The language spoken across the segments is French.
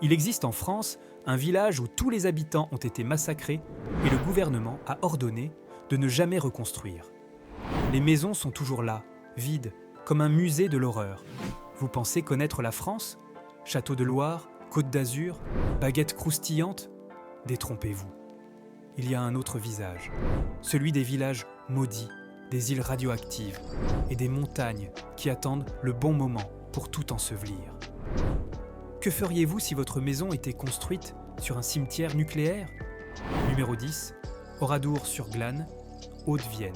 Il existe en France un village où tous les habitants ont été massacrés et le gouvernement a ordonné de ne jamais reconstruire. Les maisons sont toujours là, vides, comme un musée de l'horreur. Vous pensez connaître la France ? Château de Loire, Côte d'Azur, baguettes croustillantes ? Détrompez-vous. Il y a un autre visage, celui des villages maudits, des îles radioactives et des montagnes qui attendent le bon moment pour tout ensevelir. Que feriez-vous si votre maison était construite sur un cimetière nucléaire ? Numéro 10, Oradour-sur-Glane, Haute-Vienne,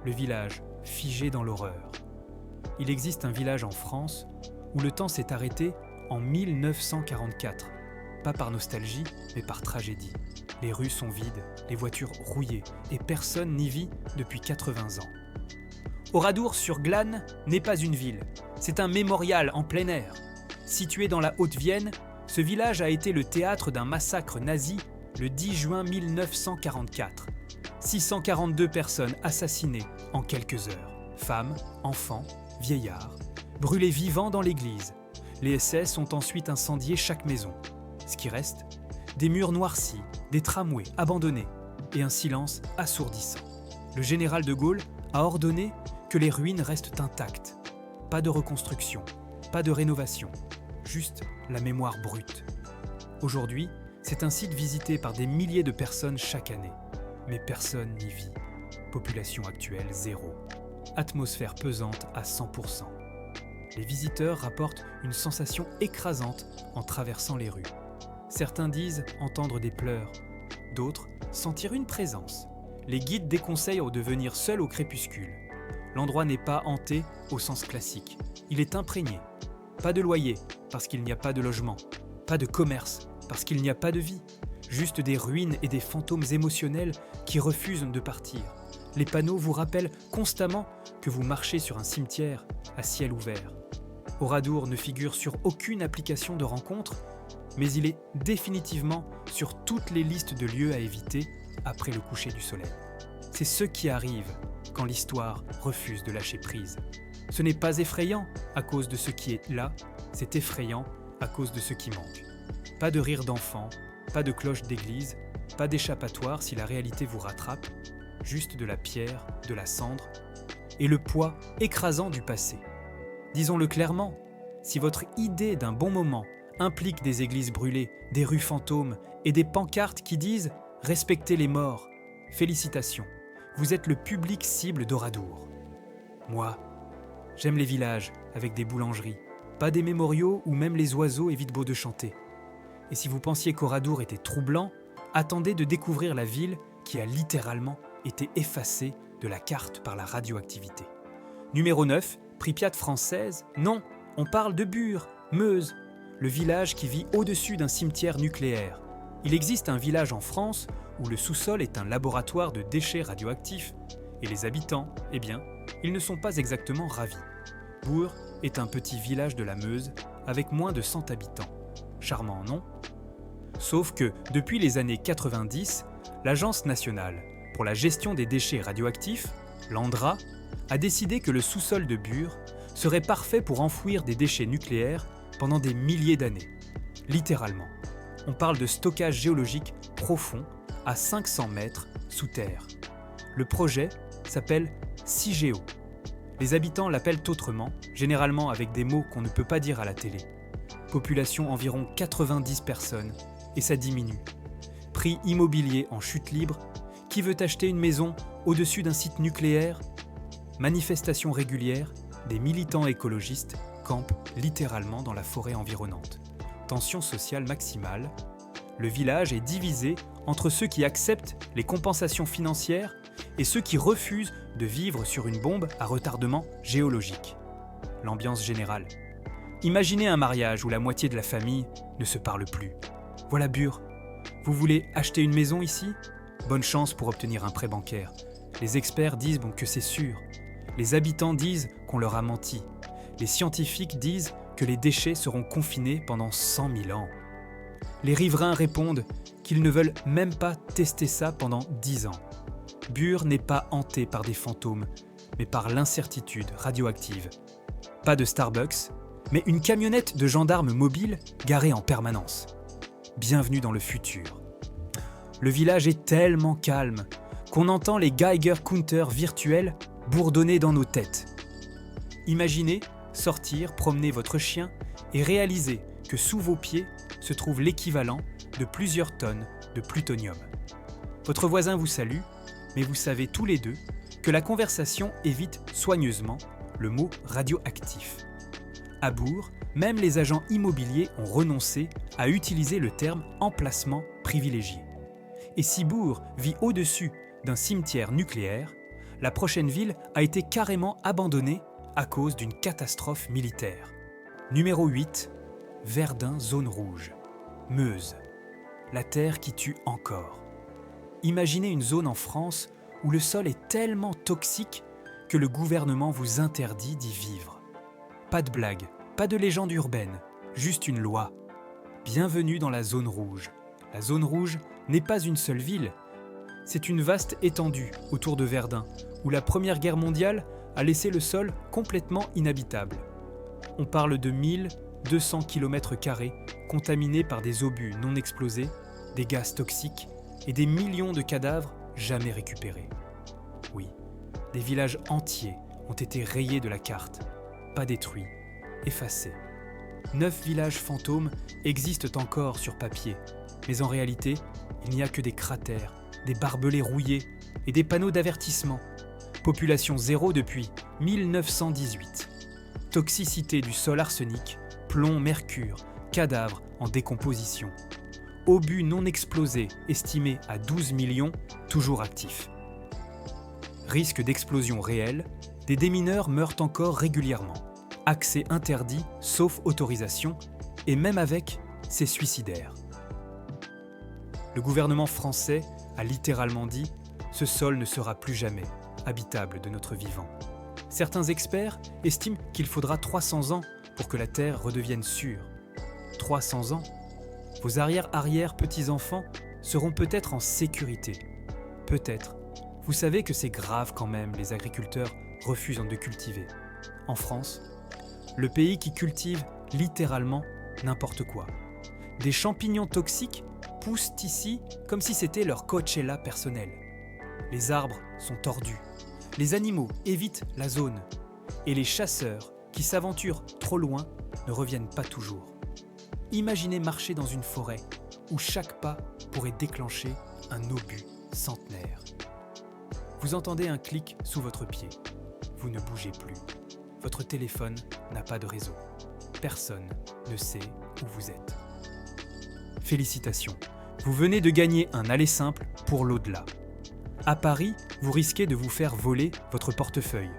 le village figé dans l'horreur. Il existe un village en France où le temps s'est arrêté en 1944, pas par nostalgie, mais par tragédie. Les rues sont vides, les voitures rouillées, et personne n'y vit depuis 80 ans. Oradour-sur-Glane n'est pas une ville, c'est un mémorial en plein air. Situé dans la Haute-Vienne, ce village a été le théâtre d'un massacre nazi le 10 juin 1944. 642 personnes assassinées en quelques heures. Femmes, enfants, vieillards, brûlés vivants dans l'église. Les SS ont ensuite incendié chaque maison. Ce qui reste, des murs noircis, des tramways abandonnés et un silence assourdissant. Le général de Gaulle a ordonné que les ruines restent intactes. Pas de reconstruction, pas de rénovation, juste la mémoire brute. Aujourd'hui, c'est un site visité par des milliers de personnes chaque année. Mais personne n'y vit. Population actuelle, 0. Atmosphère pesante à 100%. Les visiteurs rapportent une sensation écrasante en traversant les rues. Certains disent entendre des pleurs, d'autres sentir une présence. Les guides déconseillent de venir seuls au crépuscule. L'endroit n'est pas hanté au sens classique. Il est imprégné. Pas de loyer, parce qu'il n'y a pas de logement. Pas de commerce, parce qu'il n'y a pas de vie. Juste des ruines et des fantômes émotionnels qui refusent de partir. Les panneaux vous rappellent constamment que vous marchez sur un cimetière à ciel ouvert. Oradour ne figure sur aucune application de rencontre, mais il est définitivement sur toutes les listes de lieux à éviter après le coucher du soleil. C'est ce qui arrive quand l'histoire refuse de lâcher prise. Ce n'est pas effrayant à cause de ce qui est là, c'est effrayant à cause de ce qui manque. Pas de rire d'enfant, pas de cloche d'église, pas d'échappatoire si la réalité vous rattrape, juste de la pierre, de la cendre et le poids écrasant du passé. Disons-le clairement, si votre idée d'un bon moment implique des églises brûlées, des rues fantômes et des pancartes qui disent « Respectez les morts », félicitations, vous êtes le public cible d'Oradour. Moi, j'aime les villages avec des boulangeries, pas des mémoriaux où même les oiseaux évitent beau de chanter. Et si vous pensiez qu'Oradour était troublant, attendez de découvrir la ville qui a littéralement été effacée de la carte par la radioactivité. Numéro 9, Pripyat française, non, on parle de Bure, Meuse, le village qui vit au-dessus d'un cimetière nucléaire. Il existe un village en France où le sous-sol est un laboratoire de déchets radioactifs et les habitants, eh bien, ils ne sont pas exactement ravis. Bure est un petit village de la Meuse avec moins de 100 habitants. Charmant, non ? Sauf que, depuis les années 90, l'Agence nationale pour la gestion des déchets radioactifs, l'ANDRA, a décidé que le sous-sol de Bure serait parfait pour enfouir des déchets nucléaires pendant des milliers d'années. Littéralement. On parle de stockage géologique profond à 500 mètres sous terre. Le projet s'appelle CIGEO. Les habitants l'appellent autrement, généralement avec des mots qu'on ne peut pas dire à la télé. Population environ 90 personnes, et ça diminue. Prix immobilier en chute libre. Qui veut acheter une maison au-dessus d'un site nucléaire ? Manifestations régulières, des militants écologistes campent littéralement dans la forêt environnante. Tension sociale maximale. Le village est divisé entre ceux qui acceptent les compensations financières et ceux qui refusent de vivre sur une bombe à retardement géologique. L'ambiance générale. Imaginez un mariage où la moitié de la famille ne se parle plus. Voilà Bure. Vous voulez acheter une maison ici ? Bonne chance pour obtenir un prêt bancaire. Les experts disent que c'est sûr. Les habitants disent qu'on leur a menti. Les scientifiques disent que les déchets seront confinés pendant 100 000 ans. Les riverains répondent qu'ils ne veulent même pas tester ça pendant 10 ans. Bure n'est pas hantée par des fantômes, mais par l'incertitude radioactive. Pas de Starbucks, mais une camionnette de gendarmes mobile garée en permanence. Bienvenue dans le futur. Le village est tellement calme qu'on entend les Geiger Counter virtuels bourdonner dans nos têtes. Imaginez sortir, promener votre chien et réaliser que sous vos pieds se trouve l'équivalent de plusieurs tonnes de plutonium. Votre voisin vous salue, mais vous savez tous les deux que la conversation évite soigneusement le mot radioactif. À Bourg, même les agents immobiliers ont renoncé à utiliser le terme emplacement privilégié. Et si Bourg vit au-dessus d'un cimetière nucléaire, la prochaine ville a été carrément abandonnée à cause d'une catastrophe militaire. Numéro 8, Verdun zone rouge. Meuse. La terre qui tue encore. Imaginez une zone en France où le sol est tellement toxique que le gouvernement vous interdit d'y vivre. Pas de blague, pas de légende urbaine, juste une loi. Bienvenue dans la zone rouge. La zone rouge n'est pas une seule ville, c'est une vaste étendue autour de Verdun, où la Première Guerre mondiale a laissé le sol complètement inhabitable. On parle de 1200 km² contaminés par des obus non explosés, des gaz toxiques et des millions de cadavres jamais récupérés. Oui, des villages entiers ont été rayés de la carte, pas détruits, effacés. 9 villages fantômes existent encore sur papier, mais en réalité, il n'y a que des cratères, des barbelés rouillés et des panneaux d'avertissement. Population zéro depuis 1918. Toxicité du sol arsenic, plomb, mercure, cadavres en décomposition. Obus non explosés estimés à 12 millions, toujours actifs. Risque d'explosion réelle, des démineurs meurent encore régulièrement. Accès interdit, sauf autorisation, et même avec, c'est suicidaire. Le gouvernement français a littéralement dit « ce sol ne sera plus jamais habitable de notre vivant ». Certains experts estiment qu'il faudra 300 ans pour que la Terre redevienne sûre. 300 ans, vos arrière-petits-enfants seront peut-être en sécurité. Peut-être. Vous savez que c'est grave quand même, les agriculteurs refusent de cultiver. En France, le pays qui cultive littéralement n'importe quoi. Des champignons toxiques poussent ici comme si c'était leur Coachella personnel. Les arbres sont tordus. Les animaux évitent la zone. Et les chasseurs qui s'aventurent trop loin ne reviennent pas toujours. Imaginez marcher dans une forêt où chaque pas pourrait déclencher un obus centenaire. Vous entendez un clic sous votre pied. Vous ne bougez plus. Votre téléphone n'a pas de réseau. Personne ne sait où vous êtes. Félicitations, vous venez de gagner un aller simple pour l'au-delà. À Paris, vous risquez de vous faire voler votre portefeuille.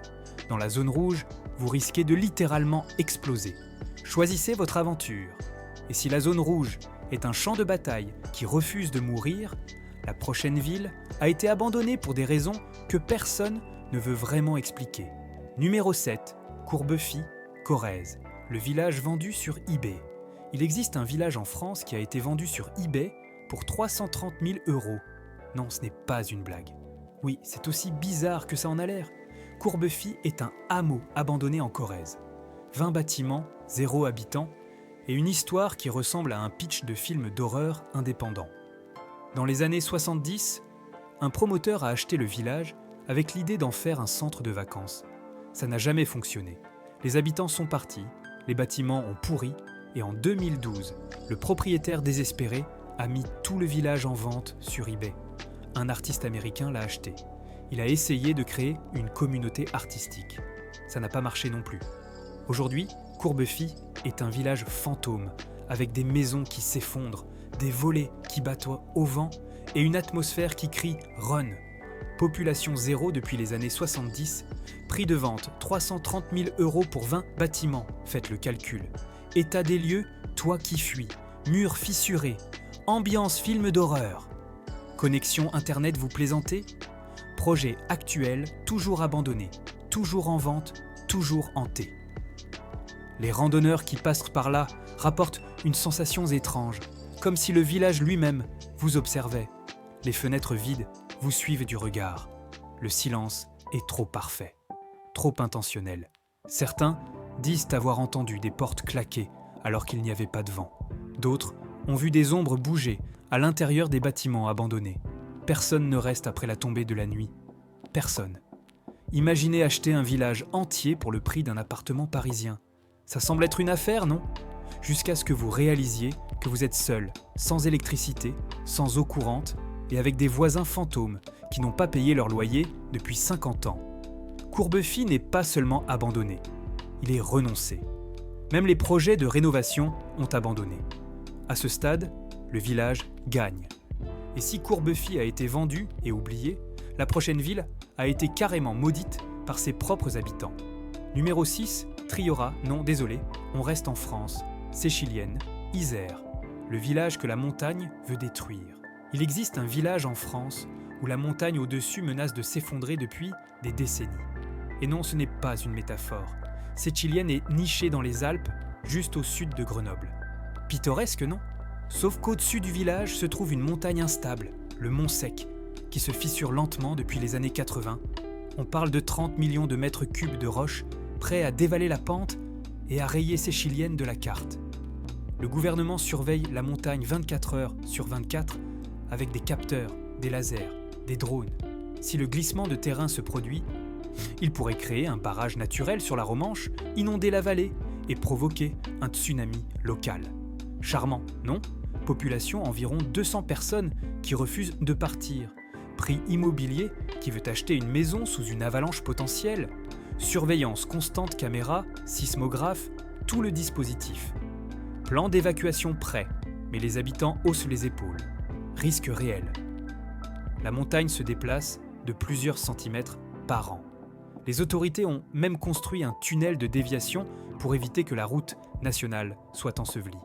Dans la zone rouge, vous risquez de littéralement exploser. Choisissez votre aventure. Et si la zone rouge est un champ de bataille qui refuse de mourir, la prochaine ville a été abandonnée pour des raisons que personne ne veut vraiment expliquer. Numéro 7, Courbefy, Corrèze, le village vendu sur eBay. Il existe un village en France qui a été vendu sur eBay pour 330 000 €. Non, ce n'est pas une blague. Oui, c'est aussi bizarre que ça en a l'air. Courbefy est un hameau abandonné en Corrèze. 20 bâtiments, 0 habitants, et une histoire qui ressemble à un pitch de film d'horreur indépendant. Dans les années 70, un promoteur a acheté le village avec l'idée d'en faire un centre de vacances. Ça n'a jamais fonctionné. Les habitants sont partis, les bâtiments ont pourri, et en 2012, le propriétaire désespéré a mis tout le village en vente sur eBay. Un artiste américain l'a acheté. Il a essayé de créer une communauté artistique. Ça n'a pas marché non plus. Aujourd'hui, Courbefy est un village fantôme, avec des maisons qui s'effondrent, des volets qui battent au vent et une atmosphère qui crie « Run ». Population zéro depuis les années 70, prix de vente 330 000 € pour 20 bâtiments, faites le calcul. État des lieux, toit qui fuit, murs fissurés, ambiance film d'horreur. Connexion internet, vous plaisantez ? Projet actuel, toujours abandonné, toujours en vente, toujours hanté. Les randonneurs qui passent par là rapportent une sensation étrange, comme si le village lui-même vous observait. Les fenêtres vides vous suivent du regard. Le silence est trop parfait, trop intentionnel. Certains disent avoir entendu des portes claquer alors qu'il n'y avait pas de vent. D'autres ont vu des ombres bouger à l'intérieur des bâtiments abandonnés. Personne ne reste après la tombée de la nuit. Personne. Imaginez acheter un village entier pour le prix d'un appartement parisien. Ça semble être une affaire, non ? Jusqu'à ce que vous réalisiez que vous êtes seul, sans électricité, sans eau courante et avec des voisins fantômes qui n'ont pas payé leur loyer depuis 50 ans. Courbefy n'est pas seulement abandonné, il est renoncé. Même les projets de rénovation ont abandonné. À ce stade, le village gagne. Et si Courbefy a été vendu et oublié, la prochaine ville a été carrément maudite par ses propres habitants. Numéro 6, Triora, non désolé, on reste en France, Séchilienne, Isère, le village que la montagne veut détruire. Il existe un village en France où la montagne au-dessus menace de s'effondrer depuis des décennies. Et non, ce n'est pas une métaphore. Séchilienne est nichée dans les Alpes, juste au sud de Grenoble. Pittoresque, non ? Sauf qu'au-dessus du village se trouve une montagne instable, le Mont Sec, qui se fissure lentement depuis les années 80. On parle de 30 millions de mètres cubes de roches, prêts à dévaler la pente et à rayer Séchilienne de la carte. Le gouvernement surveille la montagne 24 heures sur 24 avec des capteurs, des lasers, des drones. Si le glissement de terrain se produit, il pourrait créer un barrage naturel sur la Romanche, inonder la vallée et provoquer un tsunami local. Charmant, non ? Population environ 200 personnes qui refusent de partir. Prix immobilier qui veut acheter une maison sous une avalanche potentielle. Surveillance constante caméra, sismographe, tout le dispositif. Plan d'évacuation prêt, mais les habitants haussent les épaules. Risque réel. La montagne se déplace de plusieurs centimètres par an. Les autorités ont même construit un tunnel de déviation pour éviter que la route nationale soit ensevelie.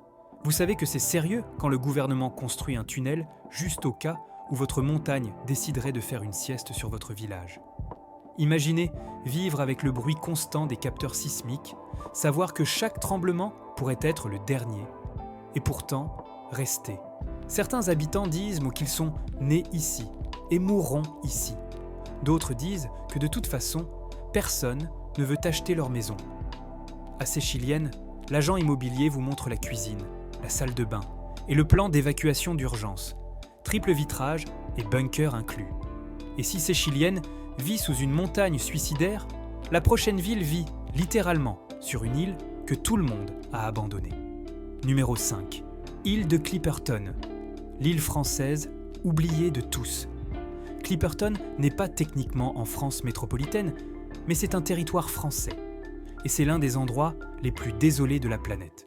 Vous savez que c'est sérieux quand le gouvernement construit un tunnel juste au cas où votre montagne déciderait de faire une sieste sur votre village. Imaginez vivre avec le bruit constant des capteurs sismiques, savoir que chaque tremblement pourrait être le dernier, et pourtant rester. Certains habitants disent qu'ils sont nés ici et mourront ici. D'autres disent que de toute façon, personne ne veut acheter leur maison. À Séchilienne, l'agent immobilier vous montre la cuisine, la salle de bain et le plan d'évacuation d'urgence. Triple vitrage et bunker inclus. Et si Séchilienne vit sous une montagne suicidaire, la prochaine ville vit littéralement sur une île que tout le monde a abandonnée. Numéro 5. Île de Clipperton. L'île française oubliée de tous. Clipperton n'est pas techniquement en France métropolitaine, mais c'est un territoire français. Et c'est l'un des endroits les plus désolés de la planète.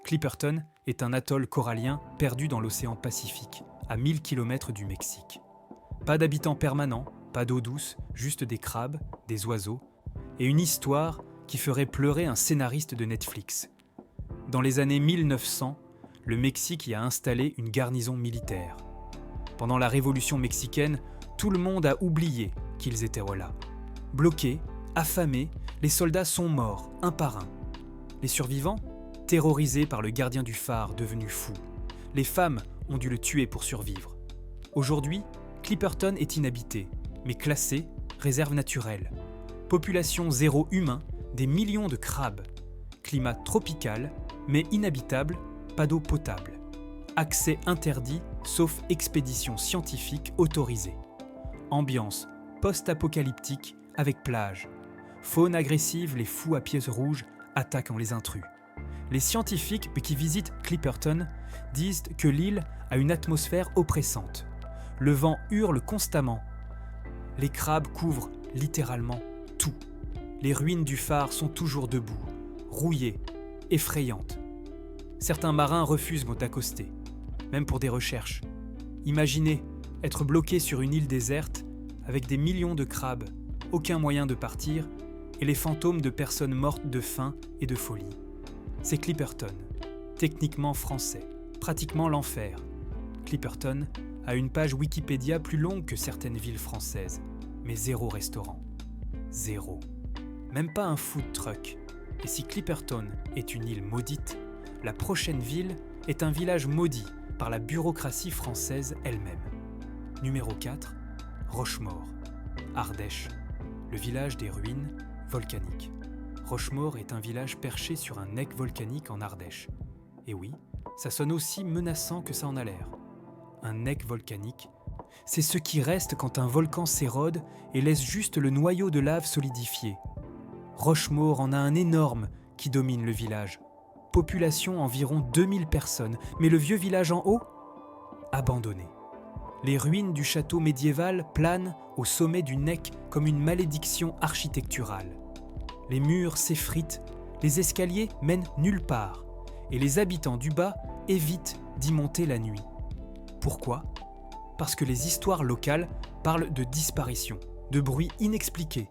Clipperton est un atoll corallien perdu dans l'océan Pacifique, à 1000 km du Mexique. Pas d'habitants permanents, pas d'eau douce, juste des crabes, des oiseaux, et une histoire qui ferait pleurer un scénariste de Netflix. Dans les années 1900, le Mexique y a installé une garnison militaire. Pendant la Révolution mexicaine, tout le monde a oublié qu'ils étaient là. Bloqués, affamés, les soldats sont morts, un par un. Les survivants, terrorisés par le gardien du phare devenu fou. Les femmes ont dû le tuer pour survivre. Aujourd'hui, Clipperton est inhabité, mais classé réserve naturelle. Population zéro humain, des millions de crabes. Climat tropical, mais inhabitable, pas d'eau potable. Accès interdit, sauf expédition scientifique autorisée. Ambiance post-apocalyptique avec plage. Faune agressive, les fous à pieds rouges attaquant les intrus. Les scientifiques qui visitent Clipperton disent que l'île a une atmosphère oppressante. Le vent hurle constamment. Les crabes couvrent littéralement tout. Les ruines du phare sont toujours debout, rouillées, effrayantes. Certains marins refusent d'accoster, même pour des recherches. Imaginez être bloqué sur une île déserte avec des millions de crabes, aucun moyen de partir et les fantômes de personnes mortes de faim et de folie. C'est Clipperton, techniquement français, pratiquement l'enfer. Clipperton a une page Wikipédia plus longue que certaines villes françaises, mais zéro restaurant. Zéro. Même pas un food truck. Et si Clipperton est une île maudite, la prochaine ville est un village maudit par la bureaucratie française elle-même. Numéro 4, Rochemaure, Ardèche, le village des ruines volcaniques. Rochemaure est un village perché sur un bec volcanique en Ardèche. Et oui, ça sonne aussi menaçant que ça en a l'air. Un bec volcanique, c'est ce qui reste quand un volcan s'érode et laisse juste le noyau de lave solidifié. Rochemaure en a un énorme qui domine le village. Population environ 2000 personnes, mais le vieux village en haut, abandonné. Les ruines du château médiéval planent au sommet du Nec comme une malédiction architecturale. Les murs s'effritent, les escaliers mènent nulle part, et les habitants du bas évitent d'y monter la nuit. Pourquoi ? Parce que les histoires locales parlent de disparition, de bruits inexpliqués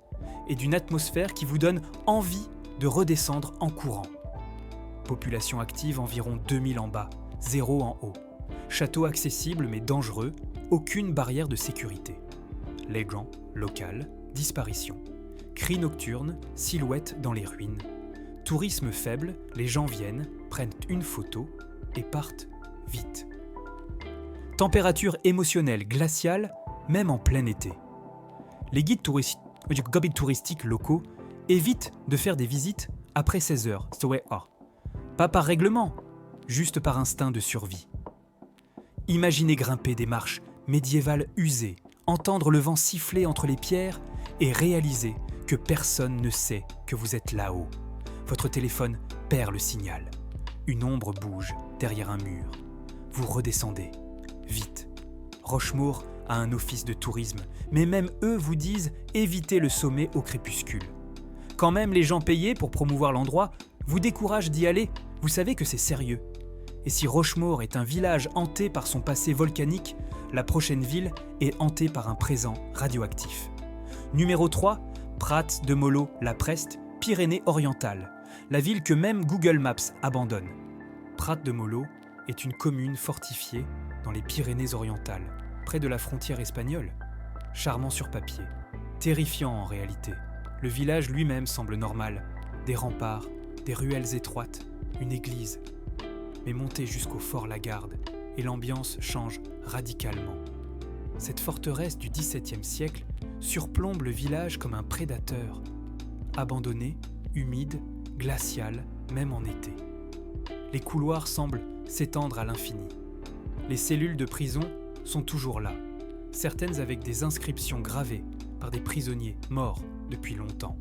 et d'une atmosphère qui vous donne envie de redescendre en courant. Population active environ 2000 en bas, 0 en haut. Château accessible mais dangereux, aucune barrière de sécurité. Légende locale, disparition. Cris nocturnes, silhouettes dans les ruines. Tourisme faible, les gens viennent, prennent une photo et partent vite. Température émotionnelle glaciale, même en plein été. Les guides touristiques locaux évitent de faire des visites après 16 heures, pas par règlement, juste par instinct de survie. Imaginez grimper des marches médiévales usées, entendre le vent siffler entre les pierres et réaliser que personne ne sait que vous êtes là-haut. Votre téléphone perd le signal. Une ombre bouge derrière un mur. Vous redescendez. Vite. Rochemaure a un office de tourisme, mais même eux vous disent évitez le sommet au crépuscule. Quand même les gens payés pour promouvoir l'endroit vous découragent d'y aller, vous savez que c'est sérieux. Et si Rochemaure est un village hanté par son passé volcanique, la prochaine ville est hantée par un présent radioactif. Numéro 3, Prat de Mollo-la Preste, Pyrénées-Orientales, la ville que même Google Maps abandonne. Prat de Mollo est une commune fortifiée dans les Pyrénées-Orientales, près de la frontière espagnole. Charmant sur papier, terrifiant en réalité. Le village lui-même semble normal. Des remparts, des ruelles étroites, une église. Mais montez jusqu'au fort Lagarde et l'ambiance change radicalement. Cette forteresse du XVIIe siècle surplombe le village comme un prédateur. Abandonné, humide, glacial, même en été. Les couloirs semblent s'étendre à l'infini. Les cellules de prison sont toujours là, certaines avec des inscriptions gravées par des prisonniers morts depuis longtemps.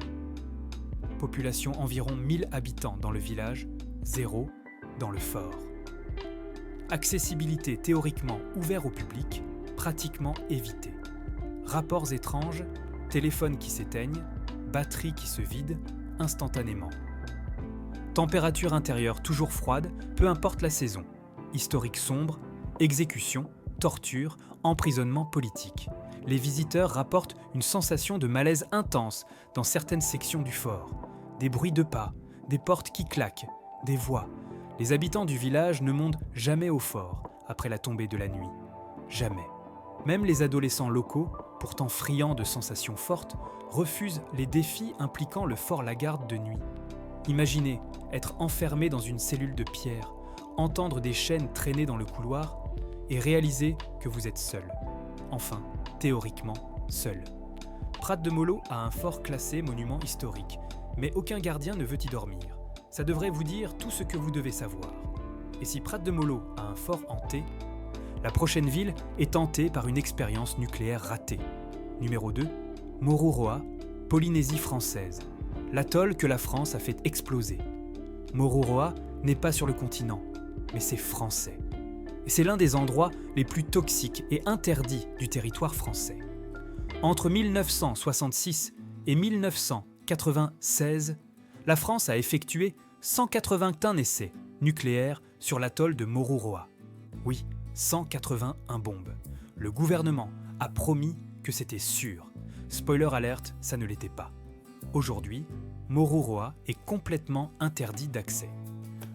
Population environ 1000 habitants dans le village, 0 dans le fort. Accessibilité théoriquement ouverte au public, pratiquement évitée. Rapports étranges, téléphones qui s'éteignent, batteries qui se vident instantanément. Température intérieure toujours froide, peu importe la saison. Historique sombre, exécution, torture, emprisonnement politique. Les visiteurs rapportent une sensation de malaise intense dans certaines sections du fort. Des bruits de pas, des portes qui claquent, des voix. Les habitants du village ne montent jamais au fort après la tombée de la nuit. Jamais. Même les adolescents locaux, pourtant friands de sensations fortes, refusent les défis impliquant le fort Lagarde de nuit. Imaginez être enfermé dans une cellule de pierre, entendre des chaînes traîner dans le couloir et réaliser que vous êtes seul. Enfin, théoriquement, seul. Prat de Mollo a un fort classé monument historique, mais aucun gardien ne veut y dormir. Ça devrait vous dire tout ce que vous devez savoir. Et si Prat de Mollo a un fort hanté, la prochaine ville est hantée par une expérience nucléaire ratée. Numéro 2, Moruroa, Polynésie française. L'atoll que la France a fait exploser. Moruroa n'est pas sur le continent, mais c'est français. Et c'est l'un des endroits les plus toxiques et interdits du territoire français. Entre 1966 et 1996, la France a effectué 181 essais nucléaires sur l'atoll de Moruroa. Oui, 181 bombes. Le gouvernement a promis que c'était sûr. Spoiler alert, ça ne l'était pas. Aujourd'hui, Moruroa est complètement interdit d'accès.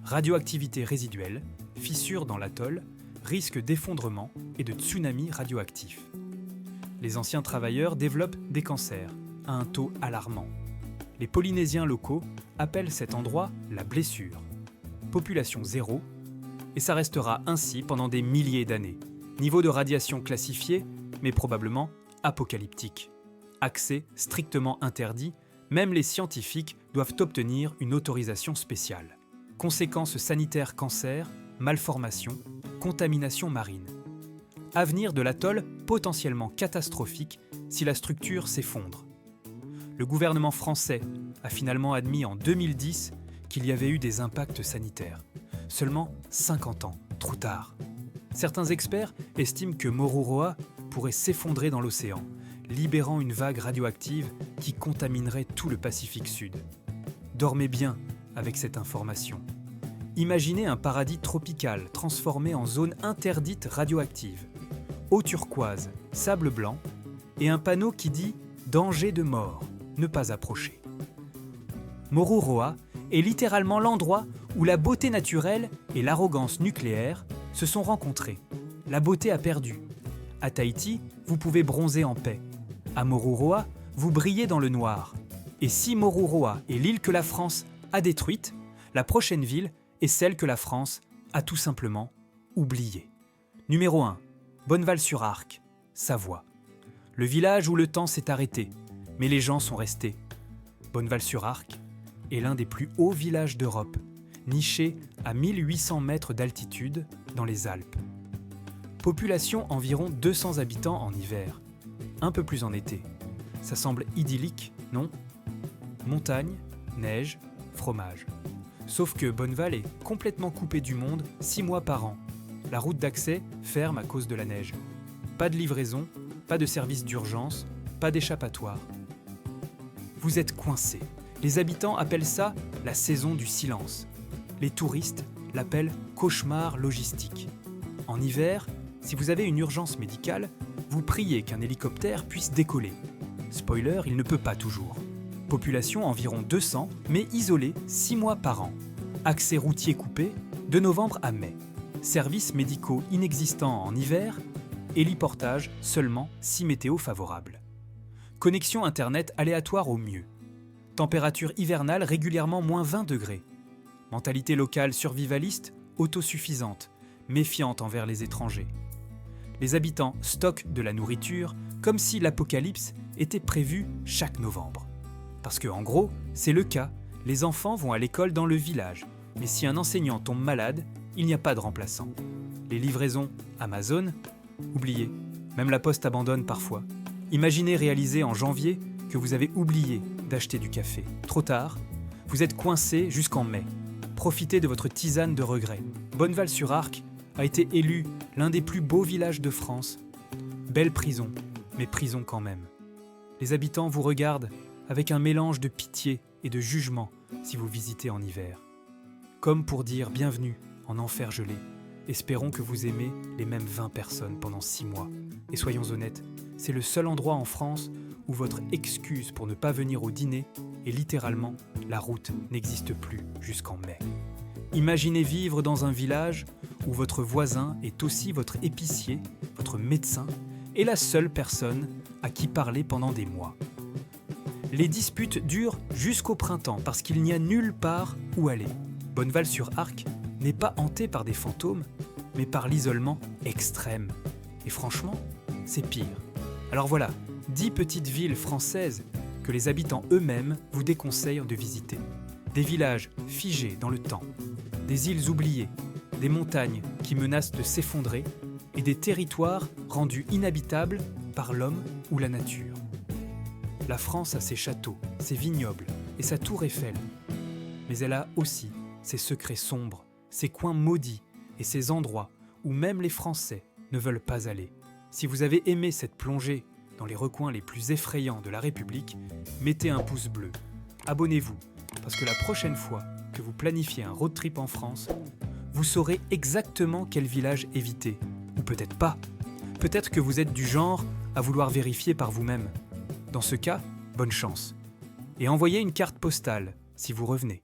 Radioactivité résiduelle, fissures dans l'atoll, risque d'effondrement et de tsunami radioactif. Les anciens travailleurs développent des cancers à un taux alarmant. Les Polynésiens locaux appellent cet endroit la blessure. Population 0, et ça restera ainsi pendant des milliers d'années. Niveau de radiation classifié, mais probablement apocalyptique. Accès strictement interdit, Même les scientifiques doivent obtenir une autorisation spéciale. Conséquences sanitaires cancer, malformation, contamination marine. Avenir de l'atoll potentiellement catastrophique si la structure s'effondre. Le gouvernement français a finalement admis en 2010 qu'il y avait eu des impacts sanitaires. Seulement 50 ans, trop tard. Certains experts estiment que Moruroa pourrait s'effondrer dans l'océan, libérant une vague radioactive qui contaminerait tout le Pacifique Sud. Dormez bien avec cette information. Imaginez un paradis tropical transformé en zone interdite radioactive. Eau turquoise, sable blanc et un panneau qui dit « Danger de mort, ne pas approcher ». Moruroa est littéralement l'endroit où la beauté naturelle et l'arrogance nucléaire se sont rencontrées. La beauté a perdu. À Tahiti, vous pouvez bronzer en paix. À Moruroa, vous brillez dans le noir. Et si Moruroa est l'île que la France a détruite, la prochaine ville est celle que la France a tout simplement oubliée. Numéro 1. Bonneval-sur-Arc, Savoie. Le village où le temps s'est arrêté, mais les gens sont restés. Bonneval-sur-Arc est l'un des plus hauts villages d'Europe, niché à 1800 mètres d'altitude dans les Alpes. Population environ 200 habitants en hiver, un peu plus en été. Ça semble idyllique, non ? Montagne, neige, fromage. Sauf que Bonneval est complètement coupé du monde 6 mois par an. La route d'accès ferme à cause de la neige. Pas de livraison, pas de service d'urgence, pas d'échappatoire. Vous êtes coincé. Les habitants appellent ça la saison du silence. Les touristes l'appellent cauchemar logistique. En hiver, si vous avez une urgence médicale, vous priez qu'un hélicoptère puisse décoller. Spoiler, il ne peut pas toujours. Population environ 200, mais isolée 6 mois par an. Accès routier coupé de novembre à mai. Services médicaux inexistants en hiver. Héliportage seulement si météo favorable. Connexion internet aléatoire au mieux. Température hivernale régulièrement moins 20 degrés. Mentalité locale survivaliste, autosuffisante, méfiante envers les étrangers. Les habitants stockent de la nourriture comme si l'apocalypse était prévu chaque novembre. Parce que, en gros, c'est le cas, les enfants vont à l'école dans le village, mais si un enseignant tombe malade, il n'y a pas de remplaçant. Les livraisons Amazon, oubliez, même la poste abandonne parfois. Imaginez réaliser en janvier que vous avez oublié d'acheter du café. Trop tard, vous êtes coincé jusqu'en mai. Profitez de votre tisane de regret. Bonneval-sur-Arc a été élu l'un des plus beaux villages de France. Belle prison, mais prison quand même. Les habitants vous regardent avec un mélange de pitié et de jugement si vous visitez en hiver. Comme pour dire bienvenue en enfer gelé. Espérons que vous aimez les mêmes 20 personnes pendant 6 mois. Et soyons honnêtes, c'est le seul endroit en France où votre excuse pour ne pas venir au dîner est littéralement « la route n'existe plus jusqu'en mai ». Imaginez vivre dans un village où votre voisin est aussi votre épicier, votre médecin et la seule personne à qui parler pendant des mois. Les disputes durent jusqu'au printemps parce qu'il n'y a nulle part où aller. Bonneval-sur-Arc n'est pas hanté par des fantômes, mais par l'isolement extrême. Et franchement, c'est pire. Alors voilà, 10 petites villes françaises que les habitants eux-mêmes vous déconseillent de visiter. Des villages figés dans le temps, des îles oubliées, des montagnes qui menacent de s'effondrer et des territoires rendus inhabitables par l'homme ou la nature. La France a ses châteaux, ses vignobles et sa tour Eiffel. Mais elle a aussi ses secrets sombres, ses coins maudits et ses endroits où même les Français ne veulent pas aller. Si vous avez aimé cette plongée dans les recoins les plus effrayants de la République, mettez un pouce bleu. Abonnez-vous, parce que la prochaine fois que vous planifiez un road trip en France, vous saurez exactement quel village éviter. Ou peut-être pas. Peut-être que vous êtes du genre à vouloir vérifier par vous-même. Dans ce cas, bonne chance. Et envoyez une carte postale si vous revenez.